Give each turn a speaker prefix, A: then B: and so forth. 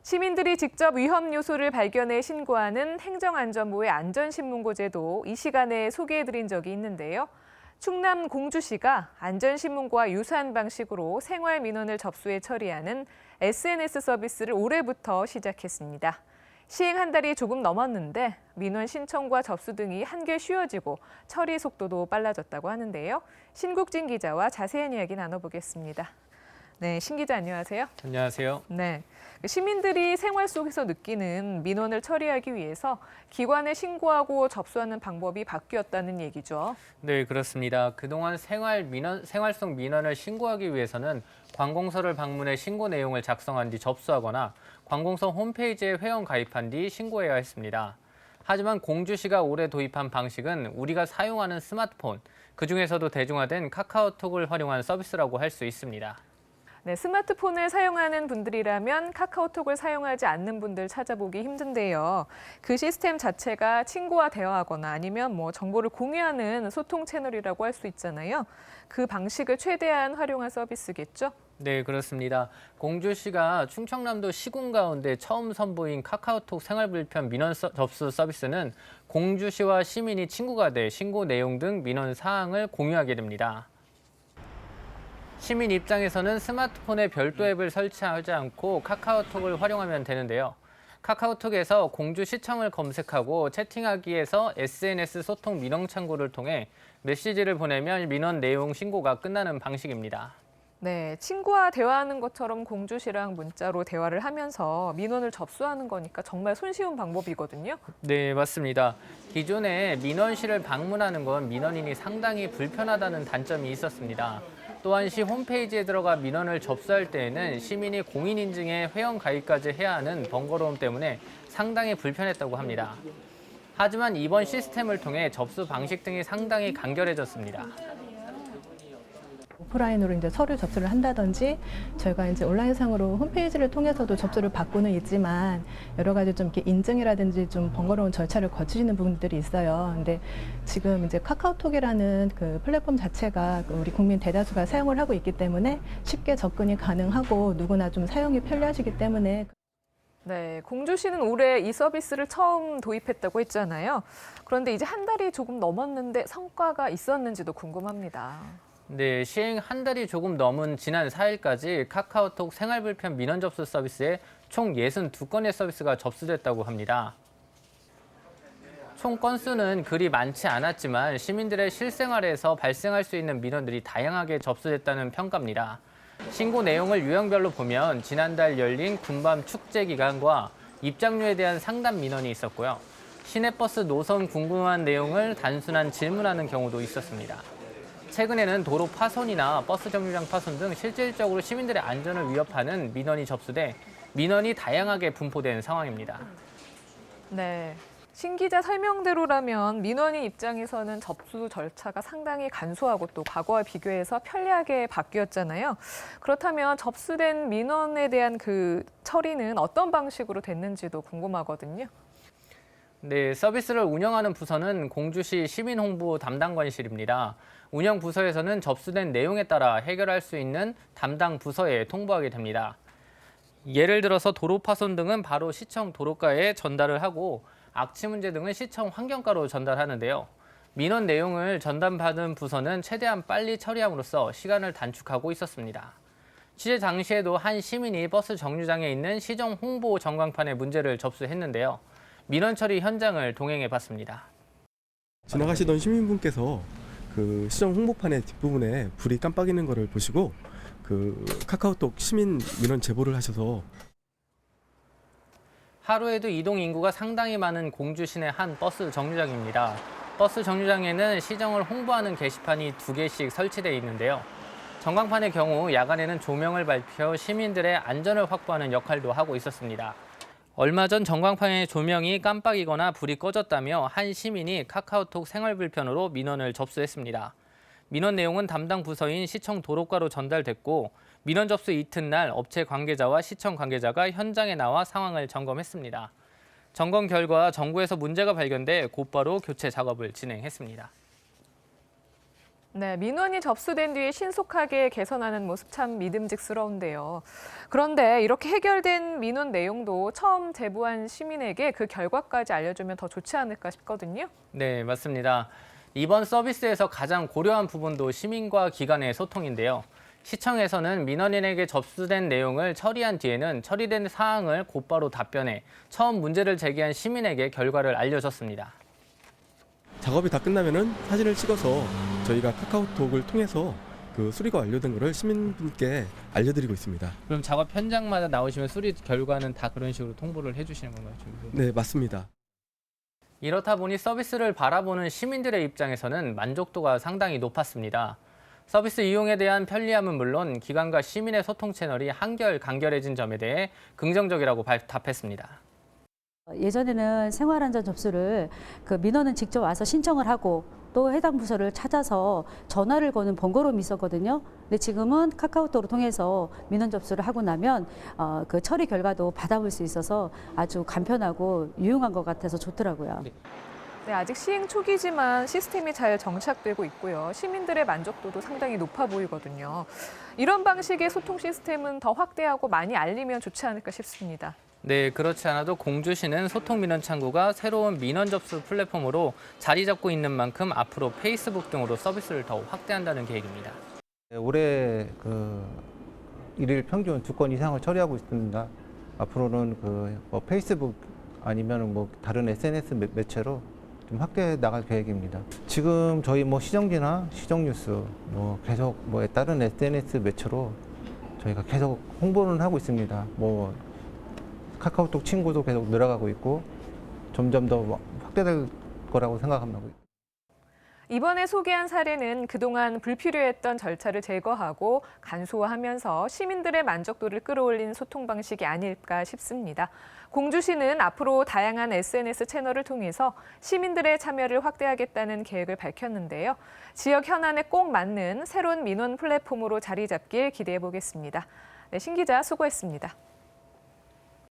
A: 시민들이 직접 위험 요소를 발견해 신고하는 행정안전부의 안전신문고제도 이 시간에 소개해드린 적이 있는데요. 충남 공주시가 안전신문고와 유사한 방식으로 생활 민원을 접수해 처리하는 SNS 서비스를 올해부터 시작했습니다. 시행 한 달이 조금 넘었는데 민원 신청과 접수 등이 한결 쉬워지고 처리 속도도 빨라졌다고 하는데요. 신국진 기자와 자세한 이야기 나눠보겠습니다. 네, 신 기자 안녕하세요.
B: 안녕하세요.
A: 네, 시민들이 생활 속에서 느끼는 민원을 처리하기 위해서 기관에 신고하고 접수하는 방법이 바뀌었다는 얘기죠.
B: 네, 그렇습니다. 그동안 생활 속 민원을 신고하기 위해서는 관공서를 방문해 신고 내용을 작성한 뒤 접수하거나 관공서 홈페이지에 회원 가입한 뒤 신고해야 했습니다. 하지만 공주시가 올해 도입한 방식은 우리가 사용하는 스마트폰, 그중에서도 대중화된 카카오톡을 활용한 서비스라고 할 수 있습니다.
A: 네, 스마트폰을 사용하는 분들이라면 카카오톡을 사용하지 않는 분들 찾아보기 힘든데요. 그 시스템 자체가 친구와 대화하거나 아니면 정보를 공유하는 소통 채널이라고 할 수 있잖아요. 그 방식을 최대한 활용한 서비스겠죠?
B: 네, 그렇습니다. 공주시가 충청남도 시군 가운데 처음 선보인 카카오톡 생활불편 민원 접수 서비스는 공주시와 시민이 친구가 돼 신고 내용 등 민원 사항을 공유하게 됩니다. 시민 입장에서는 스마트폰에 별도 앱을 설치하지 않고 카카오톡을 활용하면 되는데요. 카카오톡에서 공주시청을 검색하고 채팅하기에서 SNS 소통 민원 창구를 통해 메시지를 보내면 민원 내용 신고가 끝나는 방식입니다.
A: 네, 친구와 대화하는 것처럼 공주시랑 문자로 대화를 하면서 민원을 접수하는 거니까 정말 손쉬운 방법이거든요.
B: 네, 맞습니다. 기존에 민원실을 방문하는 건 민원인이 상당히 불편하다는 단점이 있었습니다. 또한 시 홈페이지에 들어가 민원을 접수할 때에는 시민이 공인인증에 회원 가입까지 해야 하는 번거로움 때문에 상당히 불편했다고 합니다. 하지만 이번 시스템을 통해 접수 방식 등이 상당히 간결해졌습니다.
C: 오프라인으로 이제 서류 접수를 한다든지 저희가 이제 온라인상으로 홈페이지를 통해서도 접수를 받고는 있지만 여러 가지 좀 이렇게 인증이라든지 좀 번거로운 절차를 거치시는 부분들이 있어요. 근데 지금 이제 카카오톡이라는 그 플랫폼 자체가 우리 국민 대다수가 사용을 하고 있기 때문에 쉽게 접근이 가능하고 누구나 좀 사용이 편리하시기 때문에
A: 네, 공주시는 올해 이 서비스를 처음 도입했다고 했잖아요. 그런데 이제 한 달이 조금 넘었는데 성과가 있었는지도 궁금합니다.
B: 네, 시행 한 달이 조금 넘은 지난 4일까지 카카오톡 생활불편 민원 접수 서비스에 총 62건의 서비스가 접수됐다고 합니다. 총 건수는 그리 많지 않았지만 시민들의 실생활에서 발생할 수 있는 민원들이 다양하게 접수됐다는 평가입니다. 신고 내용을 유형별로 보면 지난달 열린 군밤 축제 기간과 입장료에 대한 상담 민원이 있었고요. 시내버스 노선 궁금한 내용을 단순한 질문하는 경우도 있었습니다. 최근에는 도로 파손이나 버스 정류장 파손 등 실질적으로 시민들의 안전을 위협하는 민원이 접수돼 민원이 다양하게 분포된 상황입니다.
A: 네, 신 기자 설명대로라면 민원인 입장에서는 접수 절차가 상당히 간소하고 또 과거와 비교해서 편리하게 바뀌었잖아요. 그렇다면 접수된 민원에 대한 그 처리는 어떤 방식으로 됐는지도 궁금하거든요.
B: 네, 서비스를 운영하는 부서는 공주시 시민홍보 담당관실입니다. 운영 부서에서는 접수된 내용에 따라 해결할 수 있는 담당 부서에 통보하게 됩니다. 예를 들어서 도로 파손 등은 바로 시청 도로과에 전달을 하고 악취 문제 등은 시청 환경과로 전달하는데요. 민원 내용을 전담받은 부서는 최대한 빨리 처리함으로써 시간을 단축하고 있었습니다. 취재 당시에도 한 시민이 버스 정류장에 있는 시정 홍보 전광판에 문제를 접수했는데요. 민원 처리 현장을 동행해 봤습니다.
D: 지나가시던 시민분께서 그 시정 홍보판의 뒷부분에 불이 깜빡이는 것을 보시고 그 카카오톡 시민 민원 제보를 하셔서
B: 하루에도 이동 인구가 상당히 많은 공주 시내 한 버스 정류장입니다. 버스 정류장에는 시정을 홍보하는 게시판이 2개씩 설치되어 있는데요. 전광판의 경우 야간에는 조명을 밝혀 시민들의 안전을 확보하는 역할도 하고 있었습니다. 얼마 전 전광판의 조명이 깜빡이거나 불이 꺼졌다며 한 시민이 카카오톡 생활불편으로 민원을 접수했습니다. 민원 내용은 담당 부서인 시청 도로과로 전달됐고 민원 접수 이튿날 업체 관계자와 시청 관계자가 현장에 나와 상황을 점검했습니다. 점검 결과 전구에서 문제가 발견돼 곧바로 교체 작업을 진행했습니다.
A: 네, 민원이 접수된 뒤에 신속하게 개선하는 모습 참 믿음직스러운데요. 그런데 이렇게 해결된 민원 내용도 처음 제보한 시민에게 그 결과까지 알려주면 더 좋지 않을까 싶거든요.
B: 네, 맞습니다. 이번 서비스에서 가장 고려한 부분도 시민과 기관의 소통인데요. 시청에서는 민원인에게 접수된 내용을 처리한 뒤에는 처리된 사항을 곧바로 답변해 처음 문제를 제기한 시민에게 결과를 알려줬습니다.
D: 작업이 다 끝나면은 사진을 찍어서 저희가 카카오톡을 통해서 그 수리가 완료된 것을 시민분께 알려드리고 있습니다.
B: 그럼 작업 현장마다 나오시면 수리 결과는 다 그런 식으로 통보를 해주시는 건가요?
D: 네, 맞습니다.
B: 이렇다 보니 서비스를 바라보는 시민들의 입장에서는 만족도가 상당히 높았습니다. 서비스 이용에 대한 편리함은 물론 기관과 시민의 소통 채널이 한결 간결해진 점에 대해 긍정적이라고 답했습니다.
E: 예전에는 생활안전 접수를 그 민원은 직접 와서 신청을 하고 또 해당 부서를 찾아서 전화를 거는 번거로움이 있었거든요. 근데 지금은 카카오톡을 통해서 민원 접수를 하고 나면 그 처리 결과도 받아볼 수 있어서 아주 간편하고 유용한 것 같아서 좋더라고요.
A: 네, 아직 시행 초기지만 시스템이 잘 정착되고 있고요. 시민들의 만족도도 상당히 높아 보이거든요. 이런 방식의 소통 시스템은 더 확대하고 많이 알리면 좋지 않을까 싶습니다.
B: 네, 그렇지 않아도 공주시는 소통 민원 창구가 새로운 민원 접수 플랫폼으로 자리 잡고 있는 만큼 앞으로 페이스북 등으로 서비스를 더 확대한다는 계획입니다.
F: 올해 일일 평균 2건 이상을 처리하고 있습니다. 앞으로는 뭐 페이스북 아니면 뭐 다른 SNS 매체로 좀 확대해 나갈 계획입니다. 지금 저희 뭐 시정지나 시정뉴스 뭐 계속 뭐 다른 SNS 매체로 저희가 계속 홍보는 하고 있습니다. 뭐 카카오톡 친구도 계속 늘어가고 있고 점점 더 확대될 거라고 생각합니다.
A: 이번에 소개한 사례는 그동안 불필요했던 절차를 제거하고 간소화하면서 시민들의 만족도를 끌어올린 소통 방식이 아닐까 싶습니다. 공주시는 앞으로 다양한 SNS 채널을 통해서 시민들의 참여를 확대하겠다는 계획을 밝혔는데요. 지역 현안에 꼭 맞는 새로운 민원 플랫폼으로 자리 잡길 기대해 보겠습니다. 네, 신 기자 수고했습니다.